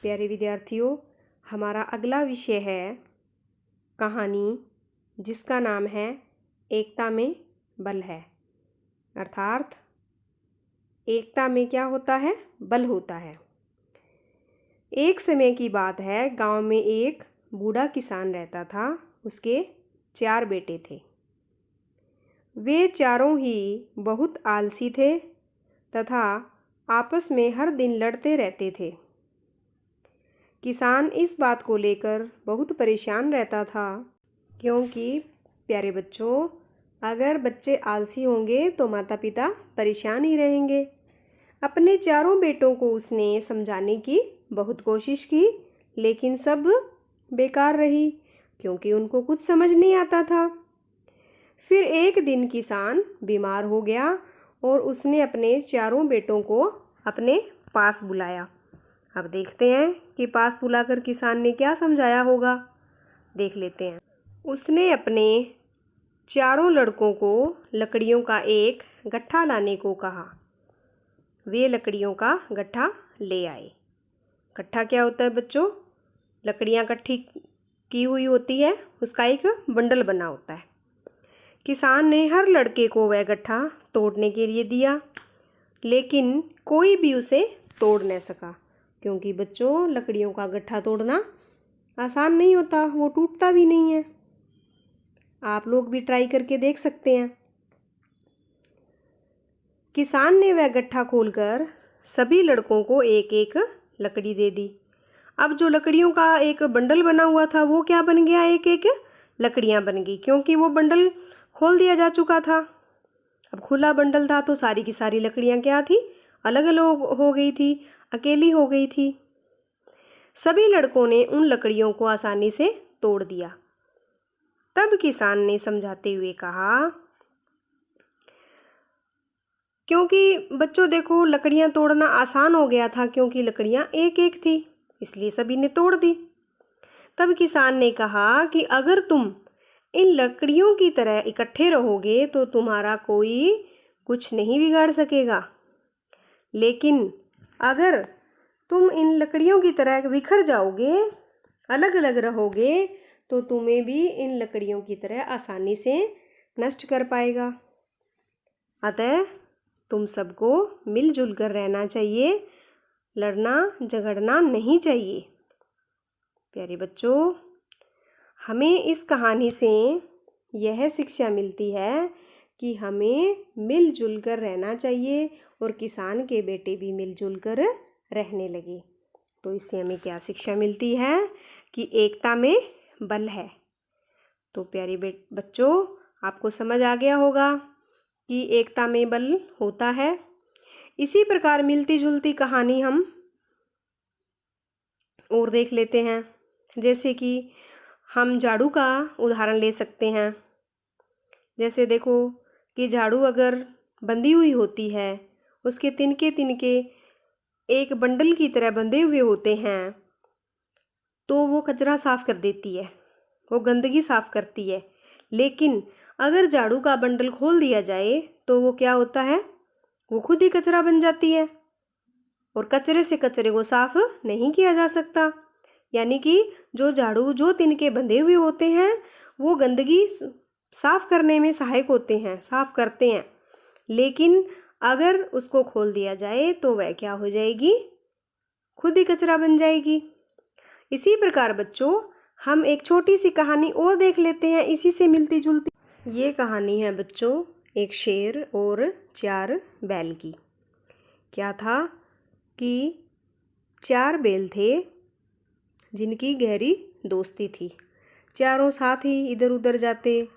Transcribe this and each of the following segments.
प्यारे विद्यार्थियों, हमारा अगला विषय है कहानी जिसका नाम है एकता में बल है। अर्थात एकता में क्या होता है? बल होता है। एक समय की बात है, गांव में एक बूढ़ा किसान रहता था। उसके 4 बेटे थे। वे चारों ही बहुत आलसी थे तथा आपस में हर दिन लड़ते रहते थे। किसान इस बात को लेकर बहुत परेशान रहता था, क्योंकि प्यारे बच्चों, अगर बच्चे आलसी होंगे तो माता पिता परेशान ही रहेंगे। अपने चारों बेटों को उसने समझाने की बहुत कोशिश की, लेकिन सब बेकार रही, क्योंकि उनको कुछ समझ नहीं आता था। फिर एक दिन किसान बीमार हो गया और उसने अपने चारों बेटों को अपने पास बुलाया। अब देखते हैं कि पास बुलाकर किसान ने क्या समझाया होगा। देख लेते हैं। उसने अपने चारों लड़कों को लकड़ियों का एक गट्ठा लाने को कहा। वे लकड़ियों का गट्ठा ले आए। गट्ठा क्या होता है बच्चों? लकड़ियाँ इकट्ठी की हुई होती है, उसका एक बंडल बना होता है। किसान ने हर लड़के को वह गट्ठा तोड़ने के लिए दिया, लेकिन कोई भी उसे तोड़ न सका, क्योंकि बच्चों लकड़ियों का गट्ठा तोड़ना आसान नहीं होता, वो टूटता भी नहीं है। आप लोग भी ट्राई करके देख सकते हैं। किसान ने वह गट्ठा खोलकर सभी लड़कों को एक एक लकड़ी दे दी। अब जो लकड़ियों का एक बंडल बना हुआ था वो क्या बन गया? एक एक लकड़ियां बन गई, क्योंकि वो बंडल खोल दिया जा चुका था। अब खुला बंडल था तो सारी की सारी लकड़ियां क्या थी? अलग अलग हो गई थी, अकेली हो गई थी। सभी लड़कों ने उन लकड़ियों को आसानी से तोड़ दिया। तब किसान ने समझाते हुए कहा, क्योंकि बच्चों देखो, लकड़ियां तोड़ना आसान हो गया था, क्योंकि लकड़ियां एक एक थी, इसलिए सभी ने तोड़ दी। तब किसान ने कहा कि अगर तुम इन लकड़ियों की तरह इकट्ठे रहोगे तो तुम्हारा कोई कुछ नहीं बिगाड़ सकेगा, लेकिन अगर तुम इन लकड़ियों की तरह बिखर जाओगे, अलग अलग रहोगे, तो तुम्हें भी इन लकड़ियों की तरह आसानी से नष्ट कर पाएगा। अतः तुम सबको मिलजुल कर रहना चाहिए, लड़ना झगड़ना नहीं चाहिए। प्यारे बच्चों, हमें इस कहानी से यह शिक्षा मिलती है कि हमें मिलजुल कर रहना चाहिए, और किसान के बेटे भी मिलजुल कर रहने लगे। तो इससे हमें क्या शिक्षा मिलती है? कि एकता में बल है। तो प्यारे बच्चों, आपको समझ आ गया होगा कि एकता में बल होता है। इसी प्रकार मिलती जुलती कहानी हम और देख लेते हैं। जैसे कि हम झाड़ू का उदाहरण ले सकते हैं। जैसे देखो कि झाड़ू अगर बंधी हुई होती है, उसके तिनके तिनके एक बंडल की तरह बंधे हुए होते हैं, तो वो कचरा साफ कर देती है, वो गंदगी साफ करती है। लेकिन अगर झाड़ू का बंडल खोल दिया जाए तो वो क्या होता है? वो खुद ही कचरा बन जाती है, और कचरे से कचरे को साफ नहीं किया जा सकता। यानी कि जो झाड़ू जो तिनके बंधे हुए होते हैं वो गंदगी साफ करने में सहायक होते हैं, साफ करते हैं, लेकिन अगर उसको खोल दिया जाए तो वह क्या हो जाएगी? खुद ही कचरा बन जाएगी। इसी प्रकार बच्चों, हम एक छोटी सी कहानी और देख लेते हैं इसी से मिलती जुलती। ये कहानी है बच्चों एक शेर और 4 बैल की। क्या था कि 4 बैल थे जिनकी गहरी दोस्ती थी। चारों साथ ही इधर उधर जाते।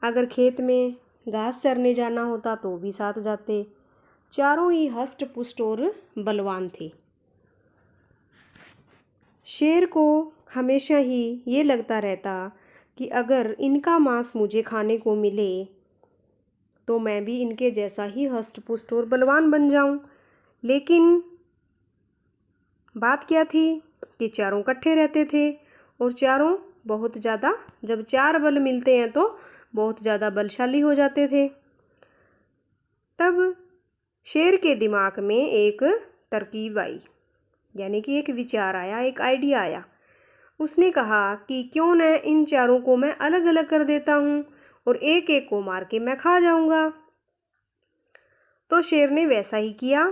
अगर खेत में घास चरने जाना होता तो भी साथ जाते। चारों ही हष्ट पुष्ट और बलवान थे। शेर को हमेशा ही ये लगता रहता कि अगर इनका मांस मुझे खाने को मिले तो मैं भी इनके जैसा ही हष्ट पुष्ट और बलवान बन जाऊं। लेकिन बात क्या थी कि चारों इकट्ठे रहते थे, और चारों बहुत ज़्यादा, जब 4 बल मिलते हैं तो बहुत ज़्यादा बलशाली हो जाते थे। तब शेर के दिमाग में एक तरकीब आई। यानी कि एक विचार आया, एक आइडिया आया। उसने कहा कि क्यों न इन चारों को मैं अलग अलग कर देता हूँ और एक एक को मार के मैं खा जाऊंगा। तो शेर ने वैसा ही किया।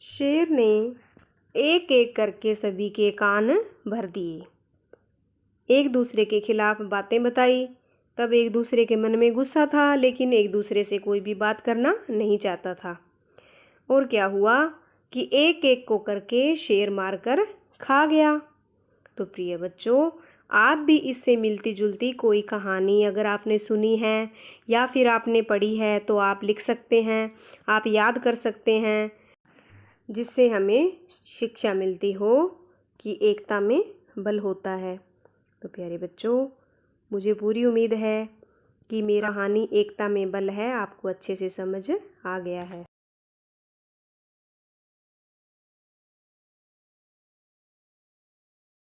शेर ने एक एक करके सभी के कान भर दिए, एक दूसरे के खिलाफ बातें बताई। तब एक दूसरे के मन में गुस्सा था, लेकिन एक दूसरे से कोई भी बात करना नहीं चाहता था। और क्या हुआ कि एक एक को करके शेर मारकर खा गया। तो प्रिय बच्चों, आप भी इससे मिलती जुलती कोई कहानी अगर आपने सुनी है या फिर आपने पढ़ी है तो आप लिख सकते हैं, आप याद कर सकते हैं, जिससे हमें शिक्षा मिलती हो कि एकता में बल होता है। तो प्यारे बच्चों, मुझे पूरी उम्मीद है कि मेरा कहानी एकता में बल है आपको अच्छे से समझ आ गया है।